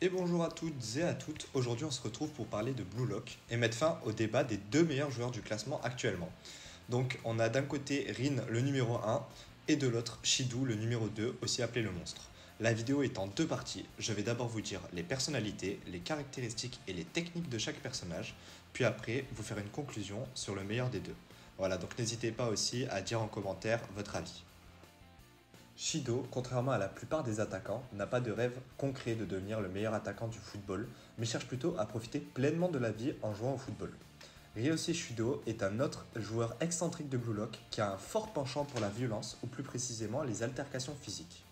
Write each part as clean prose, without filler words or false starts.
Et bonjour à toutes et à toutes, aujourd'hui on se retrouve pour parler de Blue Lock et mettre fin au débat des deux meilleurs joueurs du classement actuellement. Donc on a d'un côté Rin le numéro 1 et de l'autre Shido le numéro 2, aussi appelé le monstre. La vidéo est en deux parties, je vais d'abord vous dire les personnalités, les caractéristiques et les techniques de chaque personnage, puis après vous faire une conclusion sur le meilleur des deux. Voilà, donc n'hésitez pas aussi à dire en commentaire votre avis. Shido, contrairement à la plupart des attaquants, n'a pas de rêve concret de devenir le meilleur attaquant du football, mais cherche plutôt à profiter pleinement de la vie en jouant au football. Ryoshi Shido est un autre joueur excentrique de Blue Lock qui a un fort penchant pour la violence, ou plus précisément les altercations physiques.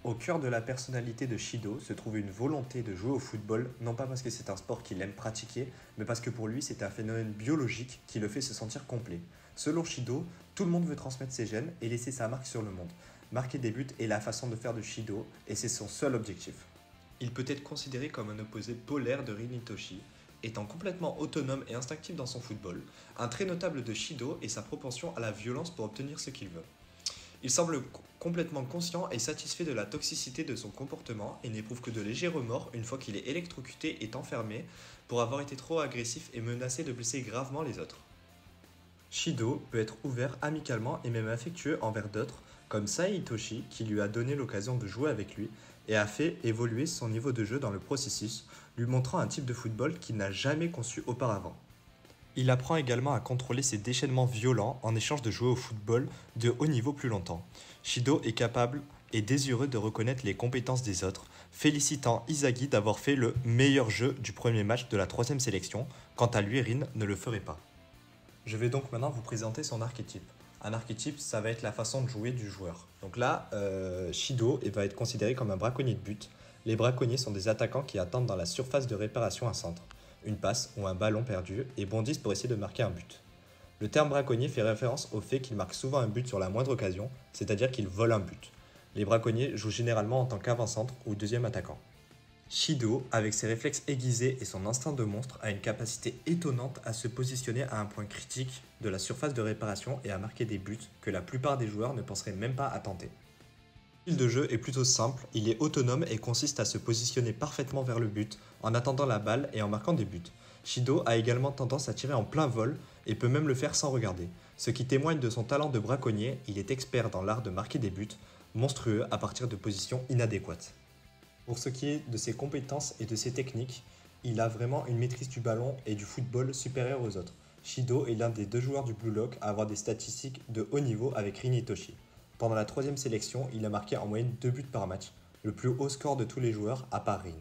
Au cœur de la personnalité de Shido se trouve une volonté de jouer au football, non pas parce que c'est un sport qu'il aime pratiquer, mais parce que pour lui c'est un phénomène biologique qui le fait se sentir complet. Selon Shido, tout le monde veut transmettre ses gènes et laisser sa marque sur le monde. Marquer des buts est la façon de faire de Shido et c'est son seul objectif. Il peut être considéré comme un opposé polaire de Rin Itoshi, étant complètement autonome et instinctif dans son football. Un trait notable de Shido est sa propension à la violence pour obtenir ce qu'il veut. Il semble complètement conscient et satisfait de la toxicité de son comportement et n'éprouve que de légers remords une fois qu'il est électrocuté et enfermé pour avoir été trop agressif et menacé de blesser gravement les autres. Shido peut être ouvert amicalement et même affectueux envers d'autres, comme Sai Hitoshi qui lui a donné l'occasion de jouer avec lui et a fait évoluer son niveau de jeu dans le processus, lui montrant un type de football qu'il n'a jamais conçu auparavant. Il apprend également à contrôler ses déchaînements violents en échange de jouer au football de haut niveau plus longtemps. Shido est capable et désireux de reconnaître les compétences des autres, félicitant Izagi d'avoir fait le meilleur jeu du premier match de la troisième sélection, quant à lui Rin ne le ferait pas. Je vais donc maintenant vous présenter son archétype. Un archétype, ça va être la façon de jouer du joueur. Donc là, Shido va être considéré comme un braconnier de but. Les braconniers sont des attaquants qui attendent dans la surface de réparation un centre, une passe ou un ballon perdu et bondissent pour essayer de marquer un but. Le terme braconnier fait référence au fait qu'ils marquent souvent un but sur la moindre occasion, c'est-à-dire qu'ils volent un but. Les braconniers jouent généralement en tant qu'avant-centre ou deuxième attaquant. Shido, avec ses réflexes aiguisés et son instinct de monstre, a une capacité étonnante à se positionner à un point critique de la surface de réparation et à marquer des buts que la plupart des joueurs ne penseraient même pas à tenter. Le style de jeu est plutôt simple, il est autonome et consiste à se positionner parfaitement vers le but, en attendant la balle et en marquant des buts. Shido a également tendance à tirer en plein vol et peut même le faire sans regarder. Ce qui témoigne de son talent de braconnier, il est expert dans l'art de marquer des buts, monstrueux à partir de positions inadéquates. Pour ce qui est de ses compétences et de ses techniques, il a vraiment une maîtrise du ballon et du football supérieure aux autres. Shido est l'un des deux joueurs du Blue Lock à avoir des statistiques de haut niveau avec Rin Itoshi. Pendant la troisième sélection, il a marqué en moyenne 2 buts par match, le plus haut score de tous les joueurs à part Rin.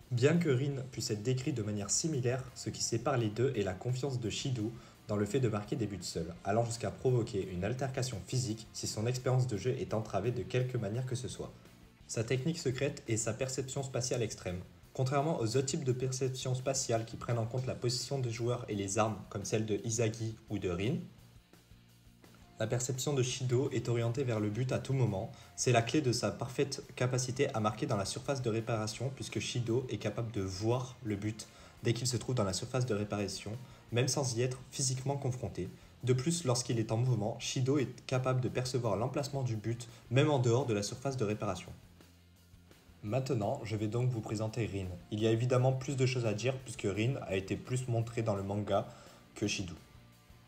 Bien que Rin puisse être décrit de manière similaire, ce qui sépare les deux est la confiance de Shido dans le fait de marquer des buts seul, allant jusqu'à provoquer une altercation physique si son expérience de jeu est entravée de quelque manière que ce soit. Sa technique secrète est sa perception spatiale extrême. Contrairement aux autres types de perception spatiale qui prennent en compte la position des joueurs et les armes, comme celle de Izagi ou de Rin, la perception de Shido est orientée vers le but à tout moment. C'est la clé de sa parfaite capacité à marquer dans la surface de réparation, puisque Shido est capable de voir le but dès qu'il se trouve dans la surface de réparation, même sans y être physiquement confronté. De plus, lorsqu'il est en mouvement, Shido est capable de percevoir l'emplacement du but, même en dehors de la surface de réparation. Maintenant, je vais donc vous présenter Rin. Il y a évidemment plus de choses à dire puisque Rin a été plus montré dans le manga que Shido.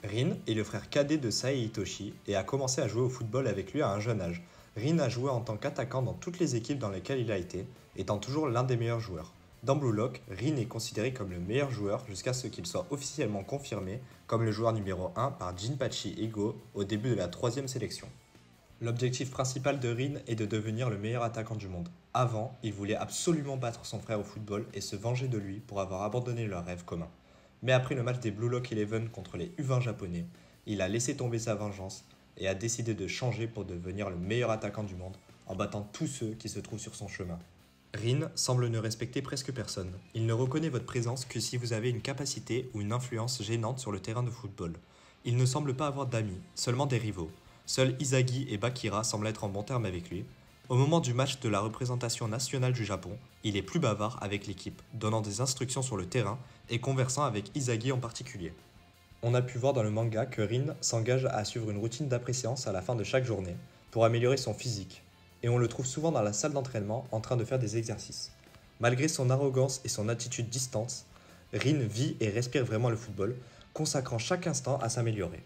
Rin est le frère cadet de Sai Hitoshi et a commencé à jouer au football avec lui à un jeune âge. Rin a joué en tant qu'attaquant dans toutes les équipes dans lesquelles il a été, étant toujours l'un des meilleurs joueurs. Dans Blue Lock, Rin est considéré comme le meilleur joueur jusqu'à ce qu'il soit officiellement confirmé comme le joueur numéro 1 par Jinpachi Ego au début de la troisième sélection. L'objectif principal de Rin est de devenir le meilleur attaquant du monde. Avant, il voulait absolument battre son frère au football et se venger de lui pour avoir abandonné leur rêve commun. Mais après le match des Blue Lock 11 contre les U20 japonais, il a laissé tomber sa vengeance et a décidé de changer pour devenir le meilleur attaquant du monde en battant tous ceux qui se trouvent sur son chemin. Rin semble ne respecter presque personne. Il ne reconnaît votre présence que si vous avez une capacité ou une influence gênante sur le terrain de football. Il ne semble pas avoir d'amis, seulement des rivaux. Seuls Izagi et Bakira semblent être en bon terme avec lui. Au moment du match de la représentation nationale du Japon, il est plus bavard avec l'équipe, donnant des instructions sur le terrain et conversant avec Izagi en particulier. On a pu voir dans le manga que Rin s'engage à suivre une routine d'après-séance à la fin de chaque journée pour améliorer son physique, et on le trouve souvent dans la salle d'entraînement en train de faire des exercices. Malgré son arrogance et son attitude distante, Rin vit et respire vraiment le football, consacrant chaque instant à s'améliorer.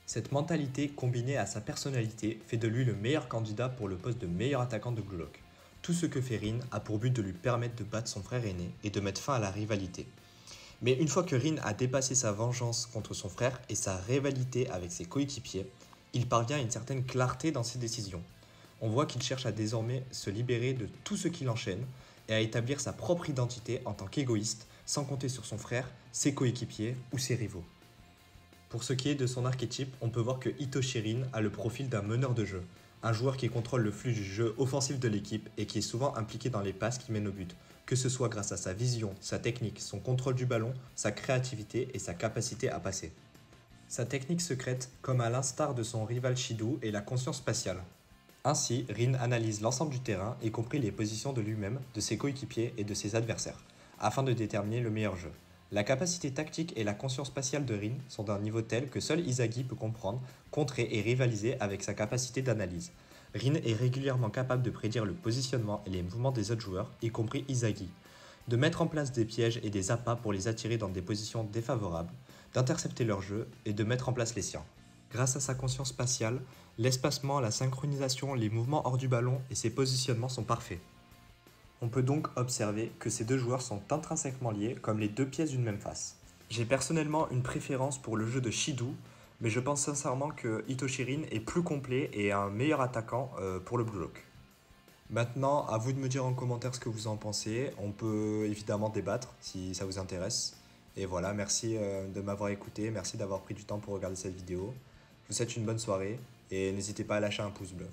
Cette mentalité, combinée à sa personnalité, fait de lui le meilleur candidat pour le poste de meilleur attaquant de Blue Lock. Tout ce que fait Rin a pour but de lui permettre de battre son frère aîné et de mettre fin à la rivalité. Mais une fois que Rin a dépassé sa vengeance contre son frère et sa rivalité avec ses coéquipiers, il parvient à une certaine clarté dans ses décisions. On voit qu'il cherche à désormais se libérer de tout ce qui l'enchaîne et à établir sa propre identité en tant qu'égoïste, sans compter sur son frère, ses coéquipiers ou ses rivaux. Pour ce qui est de son archétype, on peut voir que Hitoshi Rin a le profil d'un meneur de jeu, un joueur qui contrôle le flux du jeu offensif de l'équipe et qui est souvent impliqué dans les passes qui mènent au but, que ce soit grâce à sa vision, sa technique, son contrôle du ballon, sa créativité et sa capacité à passer. Sa technique secrète, comme à l'instar de son rival Shido, est la conscience spatiale. Ainsi, Rin analyse l'ensemble du terrain, y compris les positions de lui-même, de ses coéquipiers et de ses adversaires, afin de déterminer le meilleur jeu. La capacité tactique et la conscience spatiale de Rin sont d'un niveau tel que seul Izagi peut comprendre, contrer et rivaliser avec sa capacité d'analyse. Rin est régulièrement capable de prédire le positionnement et les mouvements des autres joueurs, y compris Izagi, de mettre en place des pièges et des appâts pour les attirer dans des positions défavorables, d'intercepter leur jeu et de mettre en place les siens. Grâce à sa conscience spatiale, l'espacement, la synchronisation, les mouvements hors du ballon et ses positionnements sont parfaits. On peut donc observer que ces deux joueurs sont intrinsèquement liés comme les deux pièces d'une même face. J'ai personnellement une préférence pour le jeu de Shido, mais je pense sincèrement que Hitoshi Rin est plus complet et un meilleur attaquant pour le Blue Lock. Maintenant, à vous de me dire en commentaire ce que vous en pensez. On peut évidemment débattre si ça vous intéresse. Et voilà, merci de m'avoir écouté, merci d'avoir pris du temps pour regarder cette vidéo. Je vous souhaite une bonne soirée et n'hésitez pas à lâcher un pouce bleu.